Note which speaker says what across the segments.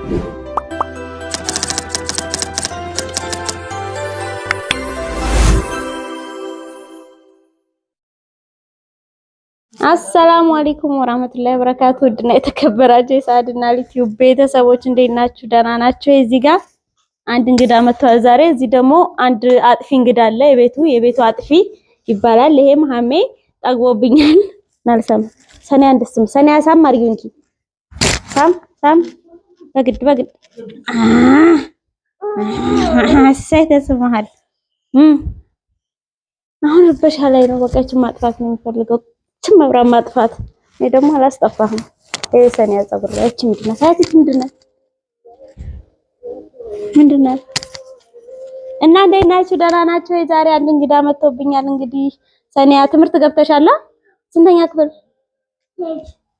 Speaker 1: አሰላሙ አለይኩም ወራህመቱላሂ ወበረካቱ። ድና የተከበራችሁ የሳድና ዩቲዩብ ቤተሰቦች እንዴት ናችሁ? ደህና ናችሁ? እዚህ ጋር አንድ እንግዳ መጥቷል ዛሬ። እዚህ ደግሞ አንድ አጥፊ እንግዳ አለ። የቤቱ አጥፊ ይባላል። ይሄ መሐሜ ጠግቦብኛል። ናልሰም ሰኔ አንደስም ሰኔ ያሳም አርጊው እንኪ ሳም በግድ አሳይ ተስማሃል። አሁን በሻ ላይ ነው በቃችን ማጥፋት ነው የሚፈልገው መብራት ማጥፋት። እኔ ደግሞ አላስጠፋህም። ሰኔ ያጸብራች ምንድነው? ሳይት ምንድነው? እና እንዴት ናችሁ? ደህና ናችሁ? ዛሬ አንድ እንግዳ መጥቶብኛል። እንግዲህ ሰኔያ ትምህርት ገብተሻላ? ስንተኛ ክፍል?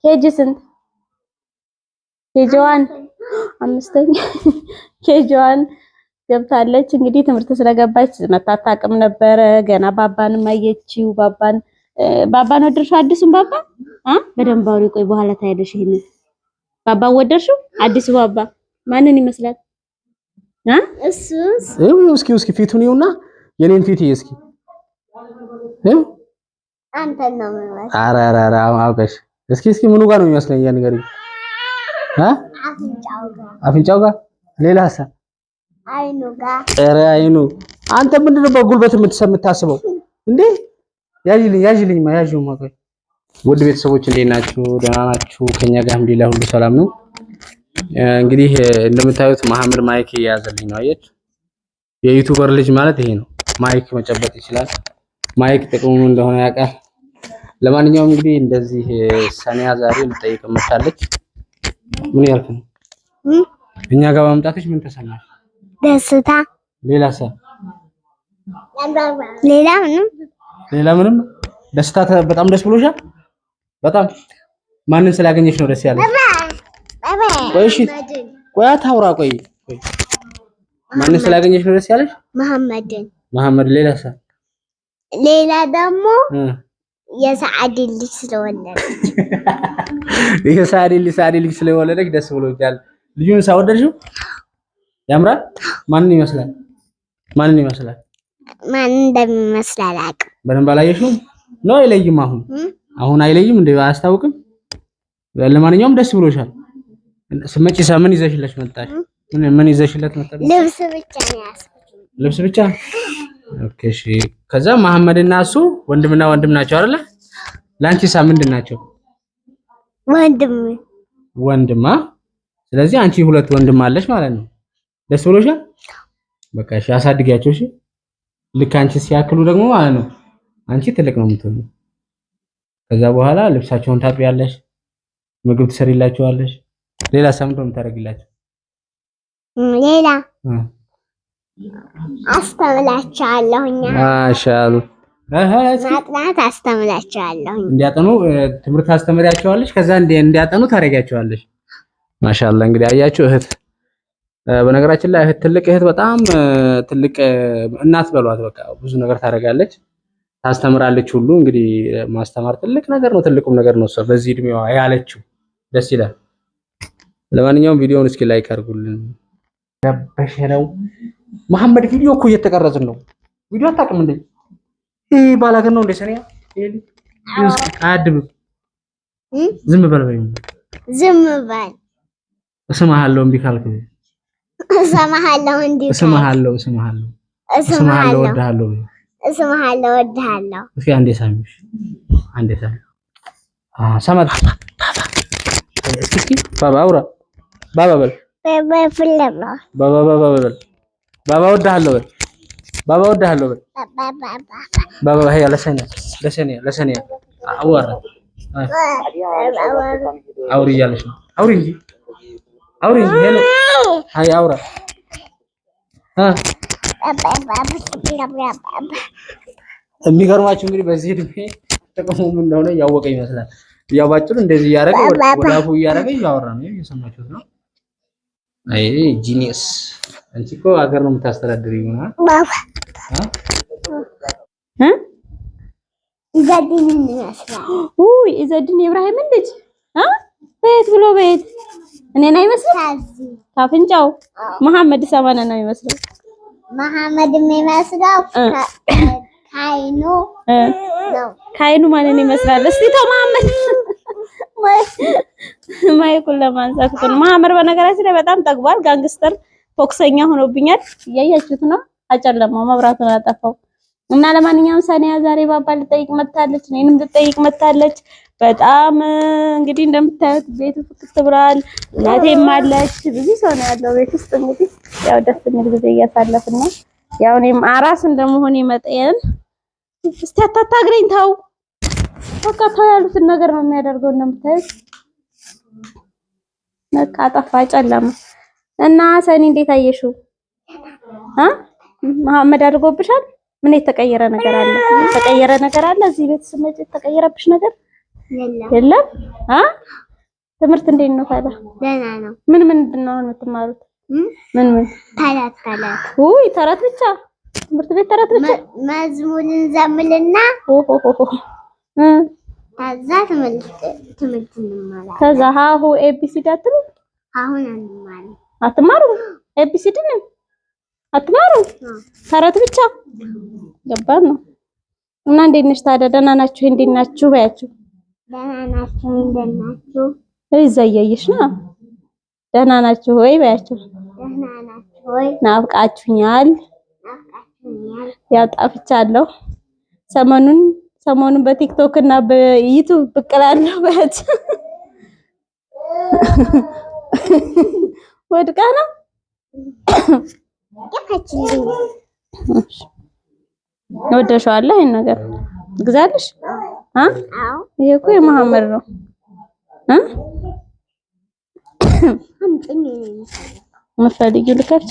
Speaker 1: ኬጂ ስንት? ኬጂ1 አምስተኛ ኬጂ1 ገብታለች። እንግዲህ ትምህርት ስለገባች መታጣቅም ነበረ። ገና ባባንም አየችው። ባባን ወደድሽው? አዲሱን ባባ በደንብ አውሪ። ቆይ በኋላ ታያለሽ። ይሄን ባባ ወደድሽው? አዲሱ ባባ ማንን ይመስላል? እስኪ ፊቱን ይውና የኔን ፊት እስኪ አንተ ነው ማለት። ኧረ አውቀሽ እስኪ ምኑ ጋር ነው የሚመስለኝ? ያ ነገር አፍንጫው ጋር ሌላሳ? አይኑ ጋር። ኧረ አይኑ አንተ ምንድነው በጉልበት የምታስበው እንዴ? ያዥልኝ ማያዥው ማቆይ። ውድ ቤተሰቦች እንዴት ናችሁ? ደህና ናችሁ? ከኛ ጋር አልሐምዱሊላህ ሁሉ ሰላም ነው። እንግዲህ እንደምታዩት መሐመድ ማይክ እያያዘልኝ ነው። አየች፣ የዩቲዩበር ልጅ ማለት ይሄ ነው። ማይክ መጨበጥ ይችላል። ማይክ ጥቅሙ እንደሆነ ያውቃል። ለማንኛውም እንግዲህ እንደዚህ ሰኒያ ዛሬ ልጠይቅ መጣለች። ምን ያልክ ነው? እኛ ጋር በመምጣትሽ ምን ተሰማሽ? ደስታ። ሌላሳ? ሌላ ምንም ደስታ። በጣም ደስ ብሎሻል? በጣም ማንን ስላገኘሽ ነው ደስ ያለሽ? ቆይ እሺ፣ ቆይ አታውራ። ቆይ ማንን ስላገኘሽ ነው ደስ ያለሽ? መሐመድ። ሌላሳ? ሌላ ደግሞ የሰዓዲ ልጅ ስለወለደች የሰዓዲ ልጅ ስለወለደች ደስ ብሎኛል። ልጁን ሳወደድሽው? ያምራል። ማንን ይመስላል? ማን እንደሚመስል አላውቅም። በደንብ አላየሽውም ነው? አይለይም። አሁን አይለይም እንዴ? አያስታውቅም። ለማንኛውም ደስ ብሎሻል። ስመጪ ምን ይዘሽለት መጣሽ? ምን ይዘሽለት መጣሽ? ልብስ ብቻ ነው ያስኩት። ልብስ ብቻ? ኦኬ እሺ። ከዛ መሐመድና እሱ ወንድምና ወንድም ናቸው አይደለ? ላንቺሳ ምንድን ናቸው? ወንድማ። ስለዚህ አንቺ ሁለት ወንድም አለሽ ማለት ነው። ደስ ብሎሻል? በቃ እሺ፣ አሳድጊያቸው። እሺ ልክ አንቺ ሲያክሉ ደግሞ ማለት ነው። አንቺ ትልቅ ነው የምትሆኚው። ከዛ በኋላ ልብሳቸውን ታጥቢያለሽ፣ ምግብ ትሰሪላቸዋለሽ። ሌላ ሰምቶ የምታደርጊላቸው? ሌላ አስተምራቸዋለሁኛ። ማሻአላህ ማጥናት አስተምራቸዋለሁ። እንዲያጠኑ ትምህርት አስተምራቸዋለሽ። ከዛ እንዲያጠኑ ታደርጊያቸዋለሽ። ማሻአላህ። እንግዲህ አያችሁ እህት፣ በነገራችን ላይ እህት፣ ትልቅ እህት በጣም ትልቅ እናት በሏት። በቃ ብዙ ነገር ታደርጋለች፣ ታስተምራለች ሁሉ። እንግዲህ ማስተማር ትልቅ ነገር ነው፣ ትልቁም ነገር ነው። እሷ በዚህ እድሜዋ ያለችው ደስ ይላል። ለማንኛውም ቪዲዮውን እስኪ ላይክ አድርጉልን። ረበሸነው መሐመድ ቪዲዮ እኮ እየተቀረጽን ነው። ቪዲዮ አታውቅም እንዴ? ይሄ ባላገር ነው እንዴ? ሰኒያ አያድብም። ዝም በል በይው። ዝም በል። እስማሃለሁ እምቢ ካልክ እስማሃለሁ ወድሃለሁ። እስኪ አንዴ ሳሚሽ፣ አንዴ ሳሚ። ሰማት እስኪ ባባ አውራ። ባባ በል። ባባ ወድሃለሁ በል። ባባ ወድሃለሁ በል። ባባ ሄይ ለሰኒያ አዋራ። አውሪ እያለሽ ነው። አውሪ እንጂ ሄሎ ሃይ አውራ። የሚገርማችሁ እንግዲህ በዚህ እድሜ ጥቅሙ ምን እንደሆነ ያወቀ ይመስላል። ያው ባጭሩ እንደዚህ እያደረገ ወደ አፉ እያደረገ እያወራ ነው። እየሰማችሁት ነው። አይ ጂኒየስ! አንቺ እኮ ሀገር ነው የምታስተዳድሪው ማለት ኢዘዲን ይመስላል። ኢዘዲን ኢብራሂም ልጅ ቤት ብሎ ቤት
Speaker 2: እኔን አይመስልም? ካፍንጫው መሐመድ ሰማነ ነው የሚመስለው።
Speaker 3: መሐመድ የሚመስለው ካይኑ ነው።
Speaker 2: ካይኑ ማንን ይመስላል? እስቲ ተው መሐመድ ማይኩን ለማንሳት እኮ ነው። መሐመድ በነገራችን ላይ በጣም ጠግቧል። ጋንግስተር ፎክሰኛ ሆኖብኛል። እያያችሁት ነው። አጨለማው መብራቱን አጠፋው እና ለማንኛውም ሳኒያ ዛሬ ባባ ልጠይቅ መታለች። እኔንም ልጠይቅ መታለች። በጣም እንግዲህ እንደምታዩት ቤቱ ፍክት ብሏል። እናቴም አለች። ብዙ ሰው ነው ያለው ቤት ውስጥ። እንግዲህ ያው ደስ የሚል ጊዜ እያሳለፍን ነው። ያው እኔም አራስ እንደመሆኔ መጠን እስቲ አታታግረኝ ተው። በቃ ተው ያሉትን ነገር ነው የሚያደርገው። እንደምታዩት በቃ ጠፋ ጨለማ እና ሰኒ እንዴት አየሽው? መሐመድ አድርጎብሻል? ምን የተቀየረ ነገር አለ? የተቀየረ ነገር አለ? እዚህ ቤት ስመጪ የተቀየረብሽ ነገር የለም? ትምህርት እንዴት ነው ታዲያ?
Speaker 3: ደህና ነው።
Speaker 2: ምን ምንድን ነው የምትማሩት? ምን
Speaker 3: ተረት
Speaker 2: ውይ ተረት ብቻ? ትምህርት ቤት ተረት ብቻ?
Speaker 3: መዝሙርን ዘምልና ከዛ ትምህርት እንማራለን።
Speaker 2: ከዛ ሀሁ ኤቢሲዲ አትሉ?
Speaker 3: አሁን አንማርም።
Speaker 2: አትማሩም? ኤቢሲዲ ነው አትማሩም? ተረት ብቻ? ገባን ነው። እና እንዴት ነሽ ታዲያ? ደህና ናችሁ? እንዴት ናችሁ በያችሁ።
Speaker 3: ደህና ናችሁ? እንዴት ናችሁ?
Speaker 2: እዛ እያየሽ ነው። ደህና ናችሁ ወይ በያችሁ።
Speaker 3: ደህና ናችሁ ወይ?
Speaker 2: ናፍቃችሁኛል። ያው ጠፍቻለሁ። ሰሞኑን በቲክቶክ እና በዩቲዩብ ብቅ እላለሁ በያችሁ። ወድቃ ነው ወደሻለሁ። ይሄን ነገር ግዛልሽ? ይሄ እኮ የመሐመድ ነው። የምትፈልጊው ልከፍቺ?